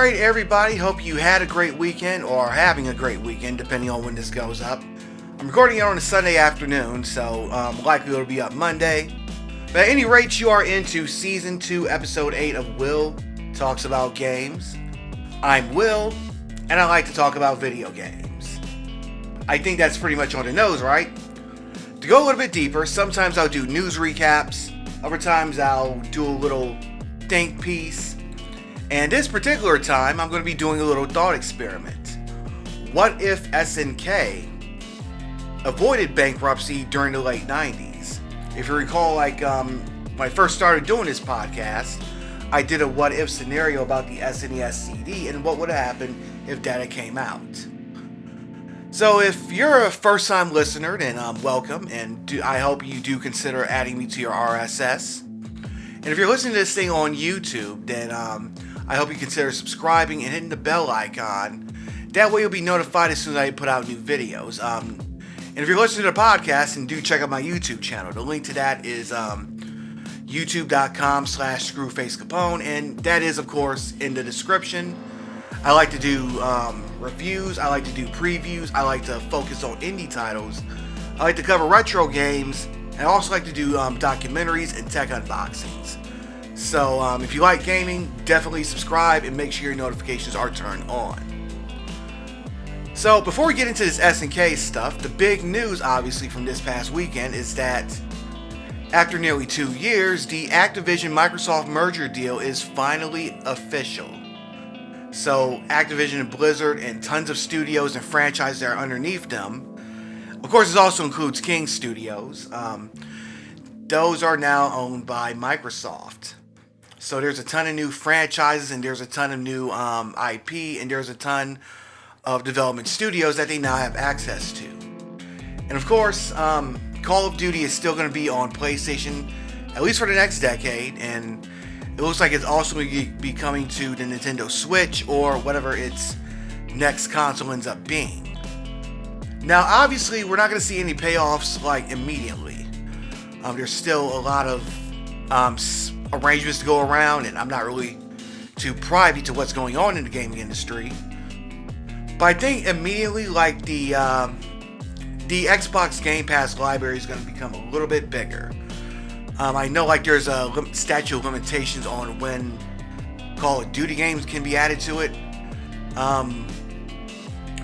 Alright everybody, hope you had a great weekend or are having a great weekend depending on when this goes up. I'm recording it on a Sunday afternoon, so likely it'll be up Monday. But at any rate, you are into Season 2, Episode 8 of Will Talks About Games. I'm Will, and I like to talk about video games. I think that's pretty much on the nose, right? To go a little bit deeper, sometimes I'll do news recaps, other times I'll do a little think piece, and this particular time I'm going to be doing a little thought experiment. What if SNK avoided bankruptcy during the late 90s? If you recall, when I first started doing this podcast, I did a what if scenario about the SNES CD and what would happen if data came out. So if you're a first time listener, then welcome, and I hope you do consider adding me to your RSS. And if you're listening to this thing on YouTube, then I hope you consider subscribing and hitting the bell icon. That way you'll be notified as soon as I put out new videos. And if you're listening to the podcast, then do check out my YouTube channel. The link to that is youtube.com/screwfacecapone, and that is, of course, in the description. I like to do reviews, I like to do previews, I like to focus on indie titles, I like to cover retro games, and I also like to do documentaries and tech unboxings. So if you like gaming, definitely subscribe and make sure your notifications are turned on. So before we get into this SNK stuff, the big news obviously from this past weekend is that after nearly 2 years, the Activision-Microsoft merger deal is finally official. So Activision and Blizzard and tons of studios and franchises that are underneath them, of course it also includes King Studios, those are now owned by Microsoft. So there's a ton of new franchises and there's a ton of new IP and there's a ton of development studios that they now have access to. And of course, Call of Duty is still going to be on PlayStation at least for the next decade, and it looks like it's also going to be coming to the Nintendo Switch or whatever its next console ends up being. Now obviously we're not going to see any payoffs immediately. There's still a lot of arrangements to go around, and I'm not really too privy to what's going on in the gaming industry. But I think immediately the Xbox Game Pass library is going to become a little bit bigger. I know there's a statute of limitations on when Call of Duty games can be added to it.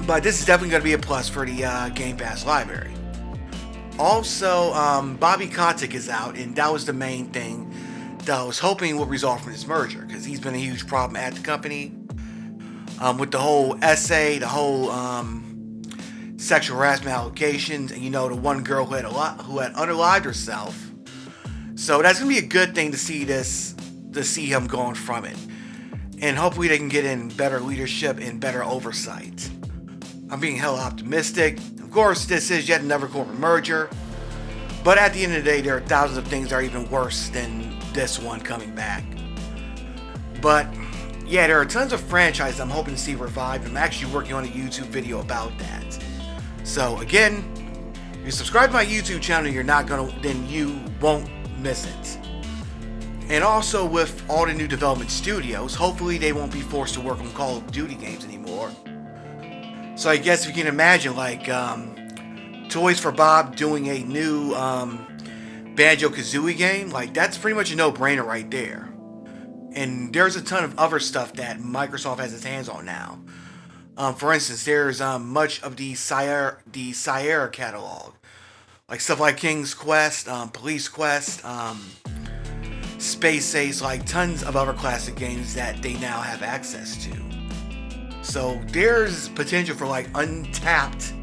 But this is definitely going to be a plus for the Game Pass library. Also, Bobby Kotick is out, and that was the main thing that I was hoping would resolve from this merger, because he's been a huge problem at the company. With the whole essay, the whole sexual harassment allegations, and the one girl who had unalived herself. So that's gonna be a good thing to see him going from it, and hopefully they can get in better leadership and better oversight. I'm being hella optimistic. Of course, this is yet another corporate merger, but at the end of the day, there are thousands of things that are even worse than this one coming back. But yeah, there are tons of franchises I'm hoping to see revived. I'm actually working on a YouTube video about that. So again, if you subscribe to my YouTube channel, then you won't miss it. And also with all the new development studios, hopefully they won't be forced to work on Call of Duty games anymore. So I guess if you can imagine Toys for Bob doing a new Banjo-Kazooie game, that's pretty much a no-brainer right there. And there's a ton of other stuff that Microsoft has its hands on now. For instance, there's much of the Sierra catalog, stuff like King's Quest, Police Quest, Space Ace, tons of other classic games that they now have access to. So there's potential for untapped,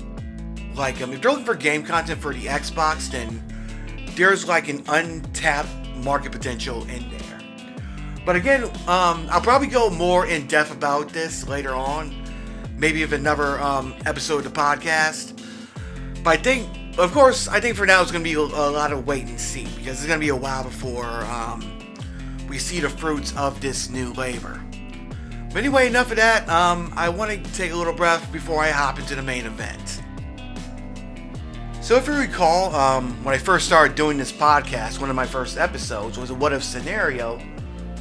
if you're looking for game content for the Xbox, then there's an untapped market potential in there. But again, I'll probably go more in depth about this later on, maybe with another episode of the podcast. But I think for now it's going to be a lot of wait and see, because it's going to be a while before we see the fruits of this new labor. But anyway, enough of that. I want to take a little breath before I hop into the main event. So if you recall, when I first started doing this podcast, one of my first episodes was a what if scenario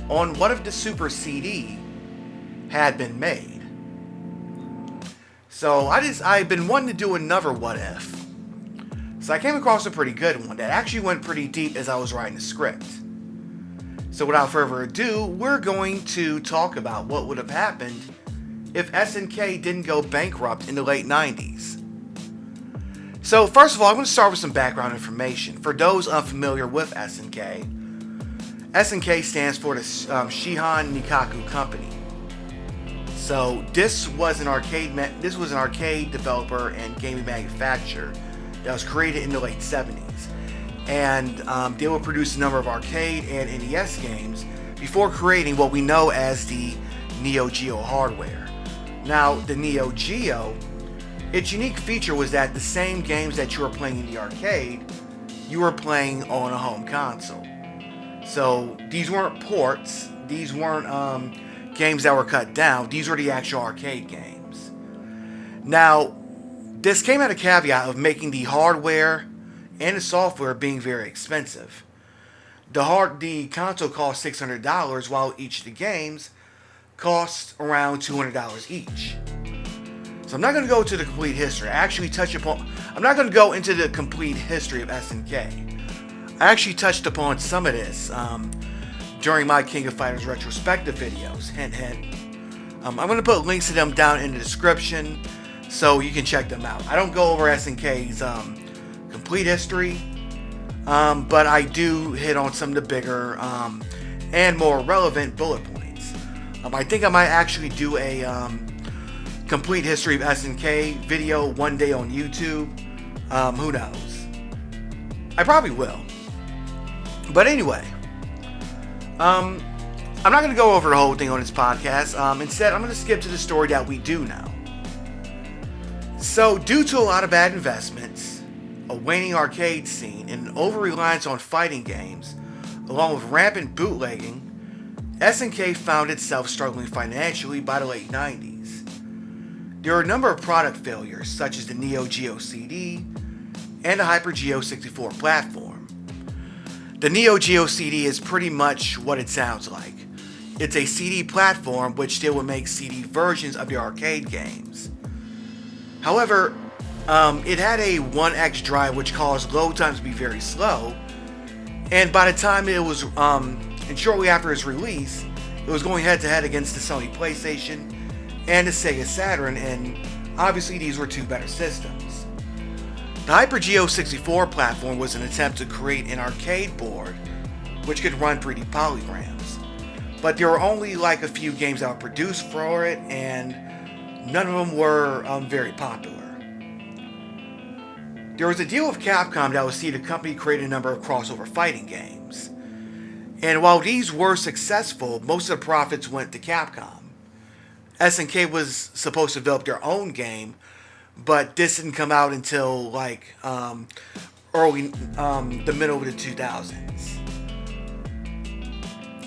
on what if the Super CD had been made. So I've been wanting to do another what if. So I came across a pretty good one that actually went pretty deep as I was writing the script. So without further ado, we're going to talk about what would have happened if SNK didn't go bankrupt in the late 90s. So first of all, I'm going to start with some background information. For those unfamiliar with SNK, SNK stands for the Shihan Nikaku Company. So this was an arcade developer and gaming manufacturer that was created in the late 70s. And they will produce a number of arcade and NES games before creating what we know as the Neo Geo hardware. Now, the Neo Geo, its unique feature was that the same games that you were playing in the arcade, you were playing on a home console. So these weren't ports, these weren't games that were cut down, these were the actual arcade games. Now, this came at a caveat of making the hardware and the software being very expensive. The console cost $600, while each of the games cost around $200 each. So I'm not going to go to the complete history. I'm not going to go into the complete history of SNK. I actually touched upon some of this during my King of Fighters retrospective videos. Hint, hint. I'm going to put links to them down in the description so you can check them out. I don't go over SNK's complete history, but I do hit on some of the bigger and more relevant bullet points. I think I might actually do a complete history of SNK video one day on YouTube. Who knows? I probably will. But anyway, I'm not going to go over the whole thing on this podcast. Instead, I'm going to skip to the story that we do know. So, due to a lot of bad investments, a waning arcade scene, and an over-reliance on fighting games, along with rampant bootlegging, SNK found itself struggling financially by the late 90s. There were a number of product failures, such as the Neo Geo CD and the Hyper Geo 64 platform. The Neo Geo CD is pretty much what it sounds like. It's a CD platform which still would make CD versions of your arcade games. However, it had a 1X drive which caused load times to be very slow, and by the time it was, and shortly after its release, it was going head to head against the Sony PlayStation and the Sega Saturn, and obviously these were two better systems. The Hyper Geo 64 platform was an attempt to create an arcade board which could run 3D polygons, but there were only like a few games that were produced for it, and none of them were very popular. There was a deal with Capcom that would see the company create a number of crossover fighting games. And while these were successful, most of the profits went to Capcom. SNK was supposed to develop their own game, but this didn't come out until like the middle of the 2000s.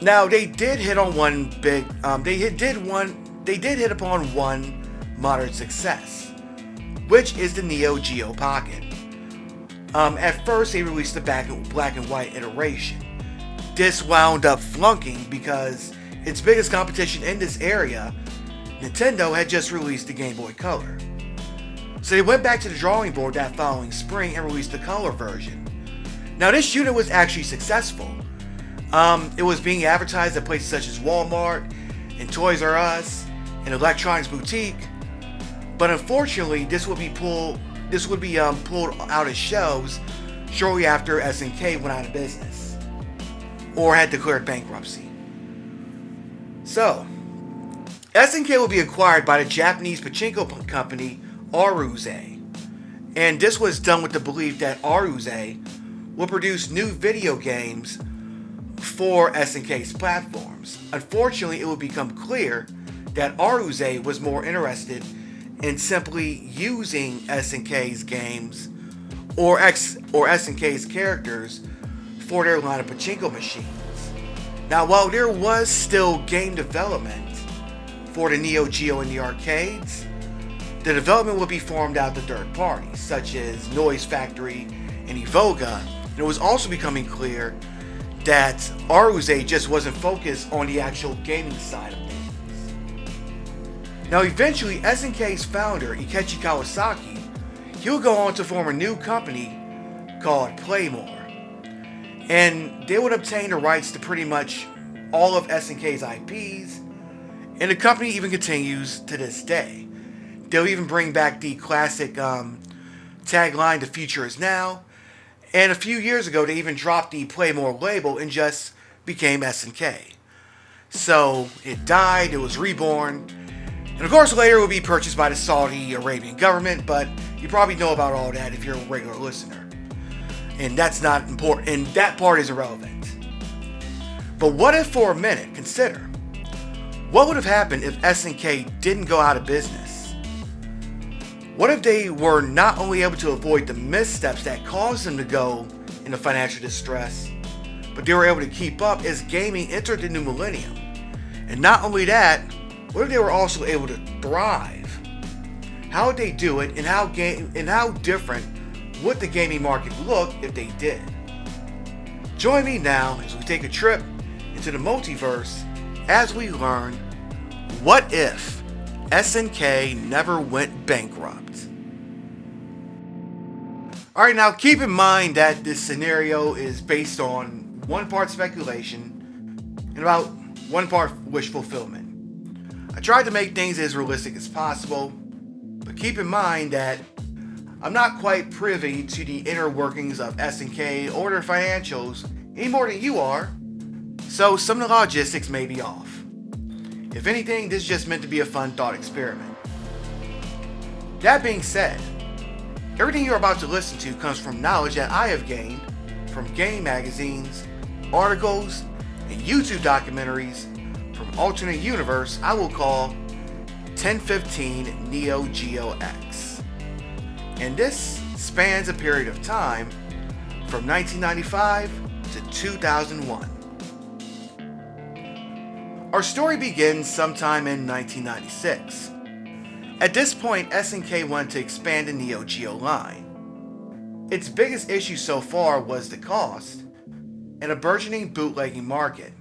Now they did hit on one big, they did hit upon one moderate success, which is the Neo Geo Pocket. At first they released the black and white iteration. This wound up flunking because its biggest competition in this area, Nintendo, had just released the Game Boy Color. So they went back to the drawing board that following spring and released the color version. Now this unit was actually successful. It was being advertised at places such as Walmart and Toys R Us and Electronics Boutique, but unfortunately this would be pulled out of shelves shortly after SNK went out of business or had declared bankruptcy. So, SNK will be acquired by the Japanese pachinko company Aruze, and this was done with the belief that Aruze will produce new video games for SNK's platforms. Unfortunately, it would become clear that Aruze was more interested in simply using SNK's games or SNK's characters for their line of pachinko machines. Now, while there was still game development for the Neo Geo in the arcades, the development would be formed out to third parties such as Noise Factory and Evoga, and it was also becoming clear that Aruze just wasn't focused on the actual gaming side of things. Now eventually SNK's founder, Ikechi Kawasaki, he'll go on to form a new company called Playmore. And they would obtain the rights to pretty much all of SNK's IPs, and the company even continues to this day. They'll even bring back the classic tagline, "The future is now," and a few years ago they even dropped the Playmore label and just became SNK. So it died, it was reborn, and of course later it will be purchased by the Saudi Arabian government, but you probably know about all that if you're a regular listener. And that's not important, and that part is irrelevant. But what if for a minute, consider, what would have happened if SNK didn't go out of business? What if they were not only able to avoid the missteps that caused them to go into financial distress, but they were able to keep up as gaming entered the new millennium? And not only that, what if they were also able to thrive? How would they do it, and how different would the gaming market look if they did? Join me now as we take a trip into the multiverse as we learn, what if SNK never went bankrupt? Alright, now keep in mind that this scenario is based on one part speculation and about one part wish fulfillment. I tried to make things as realistic as possible, but keep in mind that I'm not quite privy to the inner workings of SNK or their financials any more than you are, so some of the logistics may be off. If anything, this is just meant to be a fun thought experiment. That being said, everything you're about to listen to comes from knowledge that I have gained from game magazines, articles, and YouTube documentaries from alternate universe I will call 1015 Neo Geo X. And this spans a period of time from 1995 to 2001. Our story begins sometime in 1996. At this point, SNK wanted to expand the Neo Geo line. Its biggest issue so far was the cost and a burgeoning bootlegging market.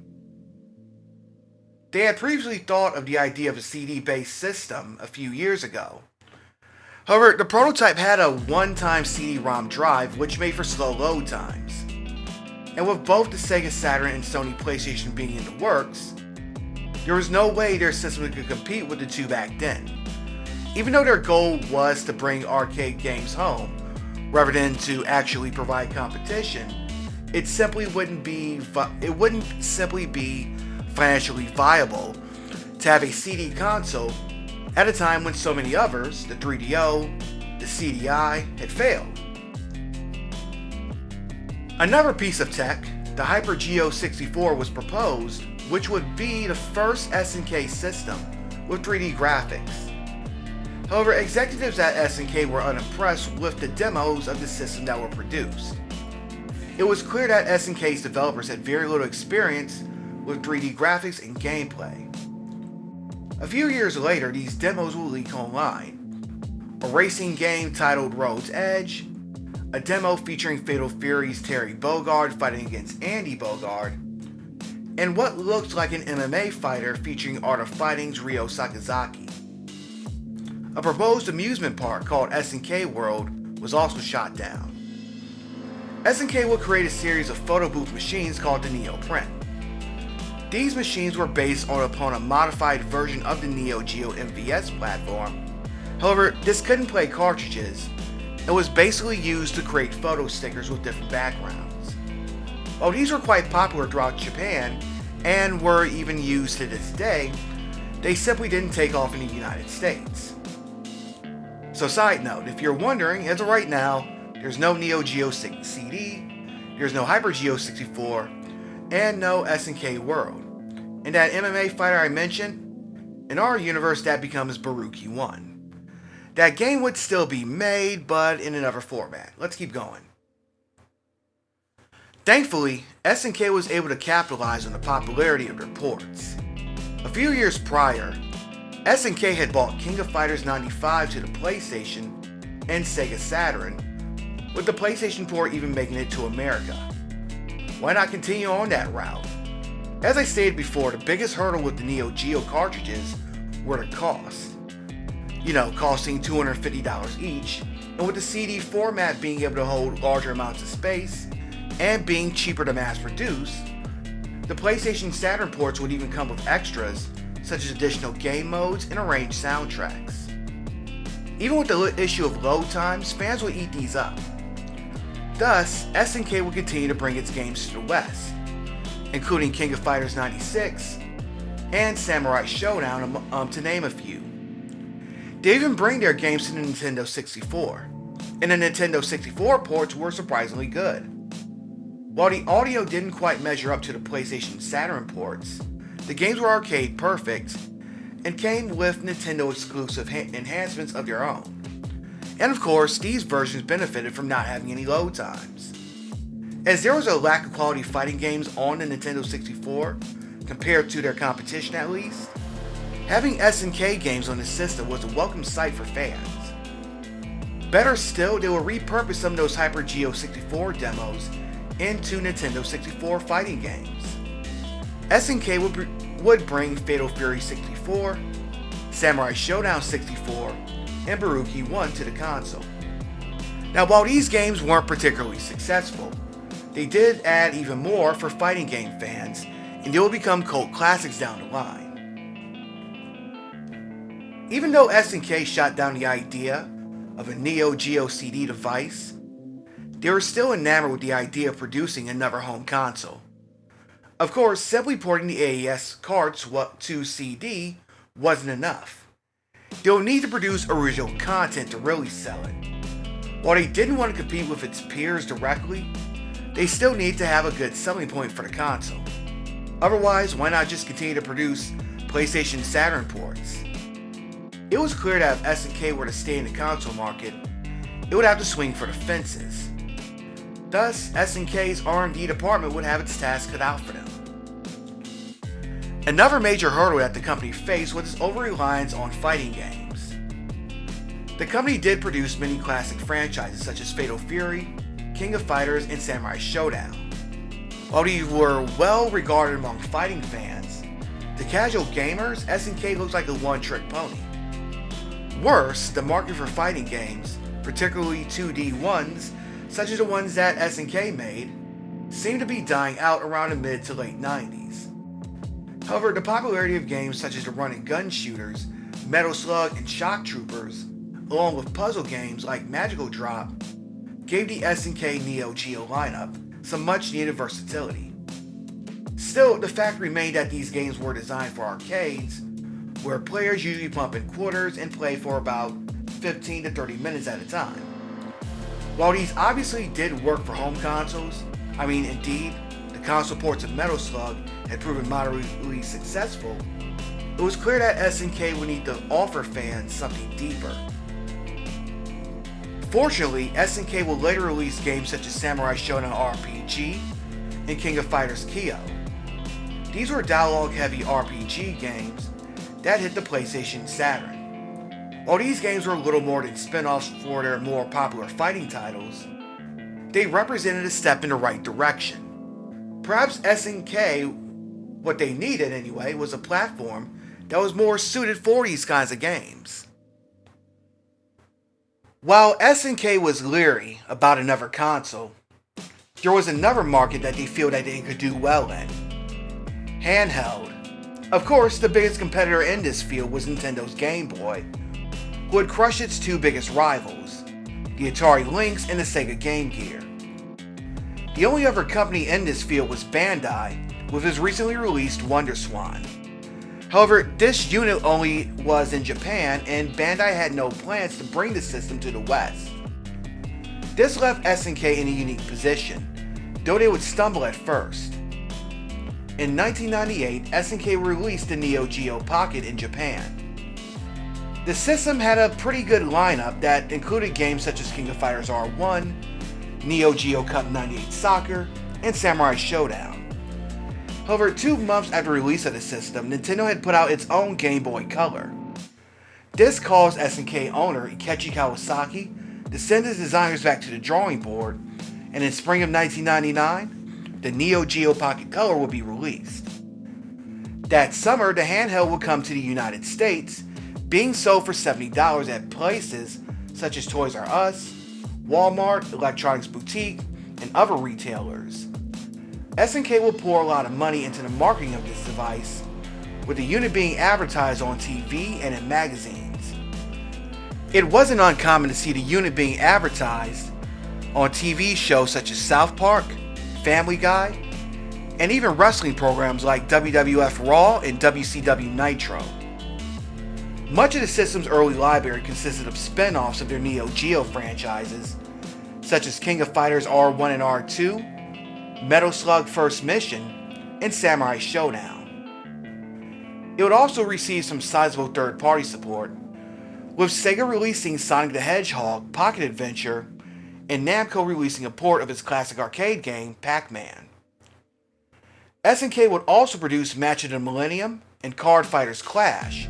They had previously thought of the idea of a CD-based system a few years ago. However, the prototype had a one-time CD-ROM drive which made for slow load times. And with both the Sega Saturn and Sony PlayStation being in the works, there was no way their system could compete with the two back then. Even though their goal was to bring arcade games home, rather than to actually provide competition, it wouldn't simply be financially viable to have a CD console at a time when so many others, the 3DO, the CDI, had failed. Another piece of tech, the Hyper Geo 64, was proposed, which would be the first SNK system with 3D graphics. However, executives at SNK were unimpressed with the demos of the system that were produced. It was clear that SNK's developers had very little experience with 3D graphics and gameplay. A few years later, these demos will leak online. A racing game titled Road's Edge, a demo featuring Fatal Fury's Terry Bogard fighting against Andy Bogard, and what looked like an MMA fighter featuring Art of Fighting's Ryo Sakazaki. A proposed amusement park called SNK World was also shot down. SNK would create a series of photo booth machines called the Neo Print. These machines were based upon a modified version of the Neo Geo MVS platform. However, this couldn't play cartridges and was basically used to create photo stickers with different backgrounds. While these were quite popular throughout Japan and were even used to this day, they simply didn't take off in the United States. So side note, if you're wondering, as of right now, there's no Neo Geo CD, there's no Hyper Geo 64, and no SNK World. And that MMA fighter I mentioned, in our universe that becomes Baruki 1. That game would still be made, but in another format. Let's keep going. Thankfully, SNK was able to capitalize on the popularity of their ports. A few years prior, SNK had bought King of Fighters 95 to the PlayStation and Sega Saturn, with the PlayStation port even making it to America. Why not continue on that route? As I stated before, the biggest hurdle with the Neo Geo cartridges were the cost. costing $250 each, and with the CD format being able to hold larger amounts of space and being cheaper to mass produce, the PlayStation Saturn ports would even come with extras such as additional game modes and arranged soundtracks. Even with the issue of load times, fans will eat these up. Thus, SNK will continue to bring its games to the West, including King of Fighters 96 and Samurai Showdown, to name a few. They even bring their games to the Nintendo 64, and the Nintendo 64 ports were surprisingly good. While the audio didn't quite measure up to the PlayStation Saturn ports, the games were arcade perfect and came with Nintendo exclusive enhancements of their own. And of course, these versions benefited from not having any load times. As there was a lack of quality fighting games on the Nintendo 64, compared to their competition at least, having SNK games on the system was a welcome sight for fans. Better still, they will repurpose some of those Hyper Geo 64 demos into Nintendo 64 fighting games. SNK would bring Fatal Fury 64, Samurai Showdown 64, and Baruki 1 to the console. Now, while these games weren't particularly successful, they did add even more for fighting game fans, and they will become cult classics down the line. Even though SNK shot down the idea of a Neo Geo CD device, they were still enamored with the idea of producing another home console. Of course, simply porting the AES carts to CD wasn't enough. They'll need to produce original content to really sell it. While they didn't want to compete with its peers directly, they still need to have a good selling point for the console. Otherwise, why not just continue to produce PlayStation Saturn ports? It was clear that if SNK were to stay in the console market, it would have to swing for the fences. Thus, SNK's R&D department would have its task cut out for them. Another major hurdle that the company faced was its over-reliance on fighting games. The company did produce many classic franchises such as Fatal Fury, King of Fighters, and Samurai Showdown. While these were well regarded among fighting fans, to casual gamers, SNK looks like a one-trick pony. Worse, the market for fighting games, particularly 2D ones, such as the ones that SNK made, seemed to be dying out around the mid to late 90s. However, the popularity of games such as the run-and-gun shooters, Metal Slug, and Shock Troopers, along with puzzle games like Magical Drop, gave the SNK Neo Geo lineup some much-needed versatility. Still, the fact remained that these games were designed for arcades, where players usually pump in quarters and play for about 15 to 30 minutes at a time. While these obviously did work for home consoles, indeed, the console ports of Metal Slug had proven moderately successful, it was clear that SNK would need to offer fans something deeper. Fortunately, SNK will later release games such as Samurai Showdown RPG and King of Fighters Kyo. These were dialogue-heavy RPG games that hit the PlayStation Saturn. While these games were a little more than spin-offs for their more popular fighting titles, they represented a step in the right direction. Perhaps SNK, what they needed anyway, was a platform that was more suited for these kinds of games. While SNK was leery about another console, there was another market that they feel that they could do well in: handheld. Of course, the biggest competitor in this field was Nintendo's Game Boy, who had crushed its two biggest rivals, the Atari Lynx and the Sega Game Gear. The only other company in this field was Bandai, with his recently released WonderSwan. However, this unit only was in Japan, and Bandai had no plans to bring the system to the West. This left SNK in a unique position, though they would stumble at first. In 1998, SNK released the Neo Geo Pocket in Japan. The system had a pretty good lineup that included games such as King of Fighters R1, Neo Geo Cup 98 Soccer, and Samurai Showdown. However, 2 months after release of the system, Nintendo had put out its own Game Boy Color. This caused SNK owner Ikechi Kawasaki to send his designers back to the drawing board, and in spring of 1999, the Neo Geo Pocket Color would be released. That summer, the handheld would come to the United States, being sold for $70 at places such as Toys R Us, Walmart, Electronics Boutique, and other retailers. SNK will pour a lot of money into the marketing of this device, with the unit being advertised on TV and in magazines. It wasn't uncommon to see the unit being advertised on TV shows such as South Park, Family Guy, and even wrestling programs like WWF Raw and WCW Nitro. Much of the system's early library consisted of spin-offs of their Neo Geo franchises, such as King of Fighters R1 and R2, Metal Slug First Mission, and Samurai Showdown. It would also receive some sizable third-party support, with Sega releasing Sonic the Hedgehog Pocket Adventure and Namco releasing a port of its classic arcade game, Pac-Man. SNK would also produce Match of the Millennium and Card Fighters Clash,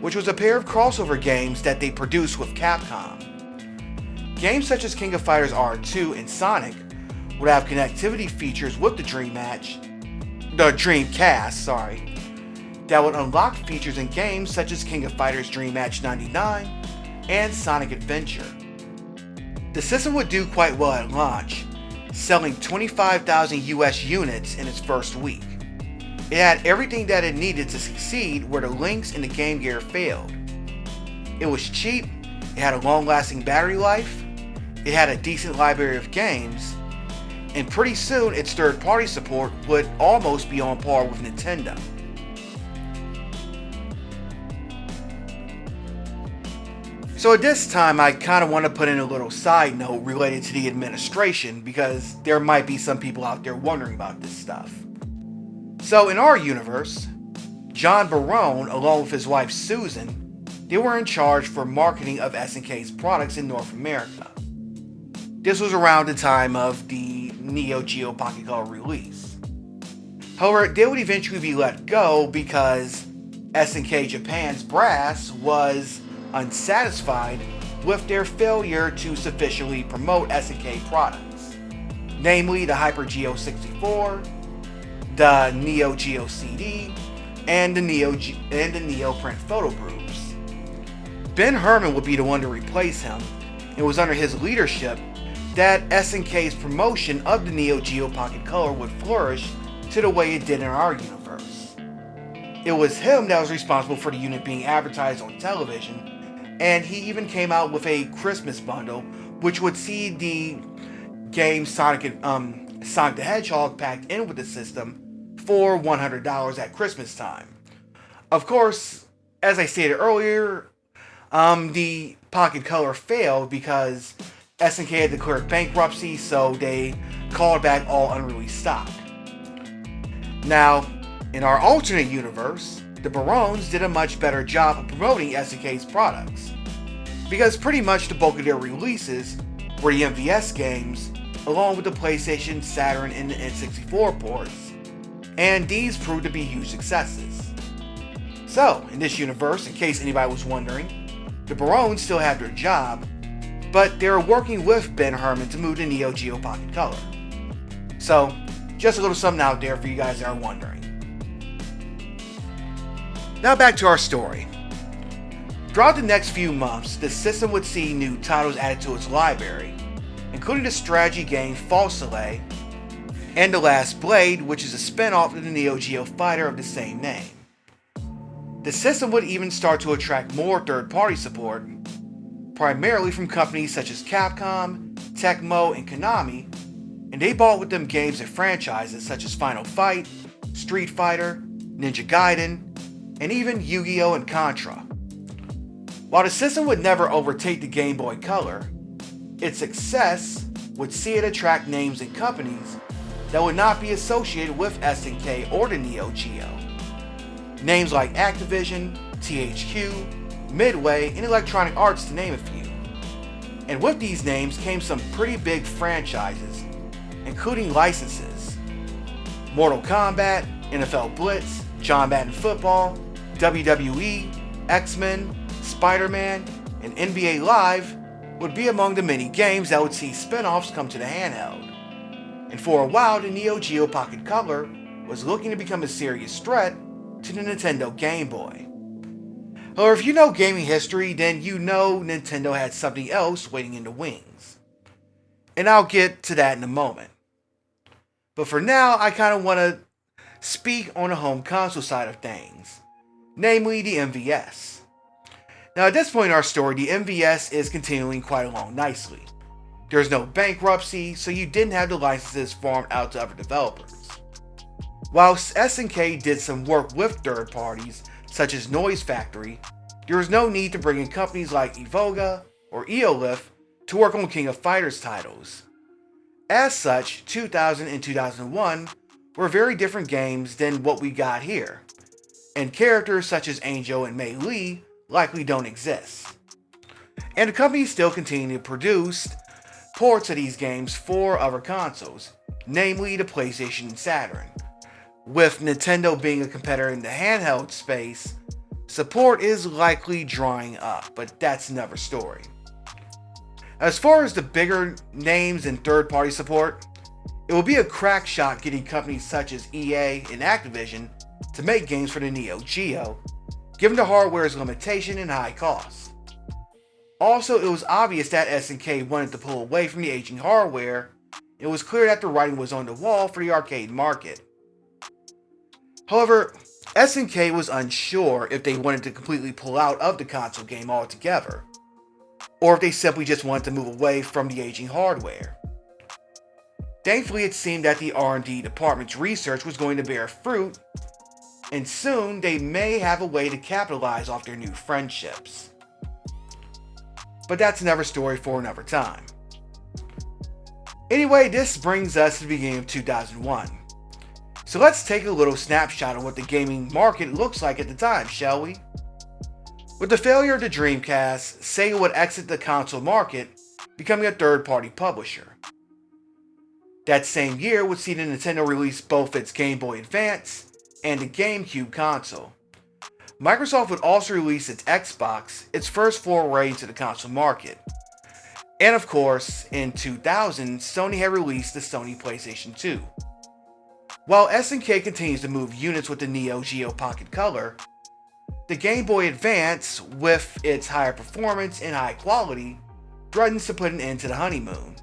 which was a pair of crossover games that they produced with Capcom. Games such as King of Fighters R2 and Sonic would have connectivity features with the Dreamcast, that would unlock features in games such as King of Fighters Dream Match 99 and Sonic Adventure. The system would do quite well at launch, selling 25,000 US units in its first week. It had everything that it needed to succeed where the Lynx and the Game Gear failed. It was cheap, it had a long-lasting battery life, it had a decent library of games, and pretty soon its third-party support would almost be on par with Nintendo. So at this time, I kind of want to put in a little side note related to the administration, because there might be some people out there wondering about this stuff. So in our universe, John Barone, along with his wife Susan, they were in charge for marketing of SNK's products in North America. This was around the time of the Neo Geo Pocket Color release. However, they would eventually be let go because SNK Japan's brass was unsatisfied with their failure to sufficiently promote SNK products, namely the Hyper Geo 64, the Neo Geo CD, and the Neo Print photo groups. Ben Herman would be the one to replace him. It was under his leadership that SNK's promotion of the Neo Geo Pocket Color would flourish to the way it did in our universe. It was him that was responsible for the unit being advertised on television, and he even came out with a Christmas bundle which would see the game Sonic the Hedgehog packed in with the system for $100 at Christmas time. Of course, as I stated earlier, the Pocket Color failed because SNK had declared bankruptcy, so they called back all unreleased stock. Now, in our alternate universe, the Barones did a much better job of promoting SNK's products, because pretty much the bulk of their releases were the MVS games, along with the PlayStation, Saturn, and the N64 ports, and these proved to be huge successes. So, in this universe, in case anybody was wondering, the Barones still have their job, but they're working with Ben Herman to move the Neo Geo Pocket Color. So, just a little something out there for you guys that are wondering. Now back to our story. Throughout the next few months, the system would see new titles added to its library, including the strategy game False Soleil and The Last Blade, which is a spin-off of the Neo Geo fighter of the same name. The system would even start to attract more third-party support, primarily from companies such as Capcom, Tecmo, and Konami, and they bought with them games and franchises such as Final Fight, Street Fighter, Ninja Gaiden, and even Yu-Gi-Oh! And Contra. While the system would never overtake the Game Boy Color, its success would see it attract names and companies that would not be associated with SNK or the Neo Geo. Names like Activision, THQ, Midway, and Electronic Arts, to name a few. And with these names came some pretty big franchises, including licenses: Mortal Kombat, NFL Blitz, John Madden Football, WWE, X-Men, Spider-Man, and NBA Live would be among the many games that would see spin-offs come to the handheld. And for a while, the Neo Geo Pocket Color was looking to become a serious threat to the Nintendo Game Boy. Or if you know gaming history, then you know Nintendo had something else waiting in the wings. And I'll get to that in a moment. But for now, I kind of want to speak on the home console side of things, namely the MVS. Now at this point in our story, the MVS is continuing quite along nicely. There's no bankruptcy, so you didn't have the licenses farmed out to other developers. While SNK did some work with third parties, such as Noise Factory, there was no need to bring in companies like Evoga or Eolith to work on King of Fighters titles. As such, 2000 and 2001 were very different games than what we got here, and characters such as Angel and Mei Li likely don't exist. And the company still continued to produce ports of these games for other consoles, namely the PlayStation and Saturn. With Nintendo being a competitor in the handheld space, support is likely drying up, but that's another story. As far as the bigger names and third-party support, it will be a crack shot getting companies such as EA and Activision to make games for the Neo Geo, given the hardware's limitation and high costs. Also, it was obvious that SNK wanted to pull away from the aging hardware. It was clear that the writing was on the wall for the arcade market. However, SNK was unsure if they wanted to completely pull out of the console game altogether, or if they simply just wanted to move away from the aging hardware. Thankfully, it seemed that the R&D department's research was going to bear fruit, and soon they may have a way to capitalize off their new friendships. But that's another story for another time. Anyway, this brings us to the beginning of 2001. So let's take a little snapshot of what the gaming market looks like at the time, shall we? With the failure of the Dreamcast, Sega would exit the console market, becoming a third-party publisher. That same year would see the Nintendo release both its Game Boy Advance and the GameCube console. Microsoft would also release its Xbox, its first foray into the console market. And of course, in 2000, Sony had released the Sony PlayStation 2. While SNK continues to move units with the Neo Geo Pocket Color, the Game Boy Advance, with its higher performance and high quality, threatens to put an end to the honeymoon.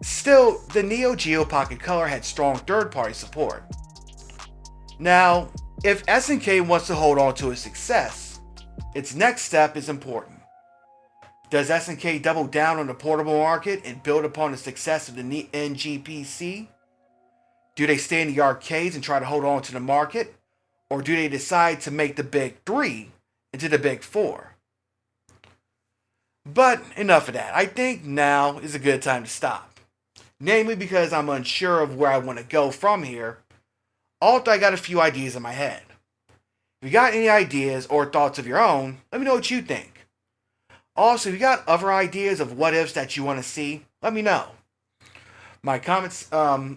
Still, the Neo Geo Pocket Color had strong third-party support. Now, if SNK wants to hold on to its success, its next step is important. Does SNK double down on the portable market and build upon the success of the NGPC? Do they stay in the arcades and try to hold on to the market? Or do they decide to make the big three into the big four? But enough of that. I think now is a good time to stop. Namely because I'm unsure of where I want to go from here. Although I got a few ideas in my head. If you got any ideas or thoughts of your own, let me know what you think. Also, if you got other ideas of what ifs that you want to see, let me know. My comments,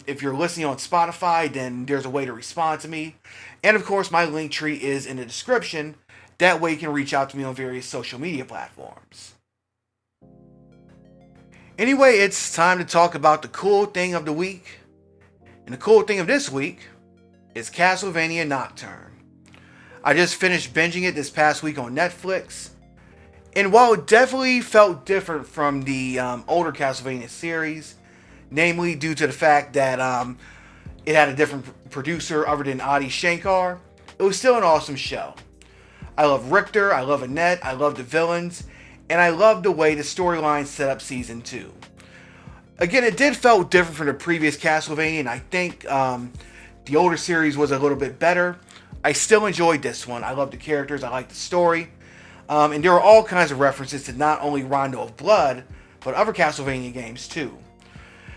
if you're listening on Spotify, then there's a way to respond to me. And of course, my link tree is in the description. That way you can reach out to me on various social media platforms. Anyway, it's time to talk about the cool thing of the week. And the cool thing of this week is Castlevania Nocturne. I just finished binging it this past week on Netflix. And while it definitely felt different from the older Castlevania series, namely due to the fact that it had a different producer other than Adi Shankar, it was still an awesome show. I love Richter, I love Annette, I love the villains, and I love the way the storyline set up Season 2. Again, it did felt different from the previous Castlevania, and I think the older series was a little bit better. I still enjoyed this one. I love the characters, I like the story, and there were all kinds of references to not only Rondo of Blood, but other Castlevania games too.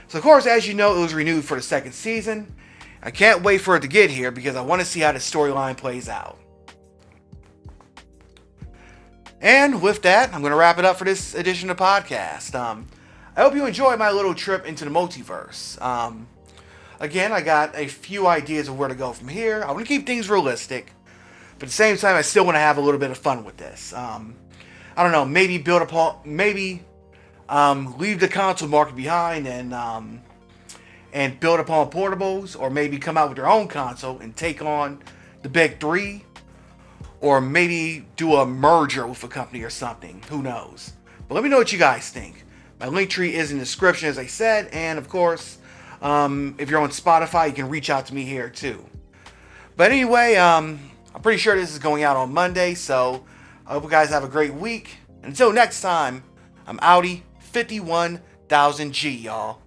So of course, as you know, it was renewed for the second season. I can't wait for it to get here because I want to see how the storyline plays out. And with that, I'm going to wrap it up for this edition of the podcast. I hope you enjoyed my little trip into the multiverse. Again, I got a few ideas of where to go from here. I want to keep things realistic, but at the same time, I still want to have a little bit of fun with this. I don't know, maybe leave the console market behind and build upon portables, or maybe come out with their own console and take on the big three, or maybe do a merger with a company or something. Who knows? But let me know what you guys think. My link tree is in the description, as I said, and of course, if you're on Spotify, you can reach out to me here too. But anyway, I'm pretty sure this is going out on Monday, so I hope you guys have a great week. Until next time, I'm Audi 51,000G, y'all.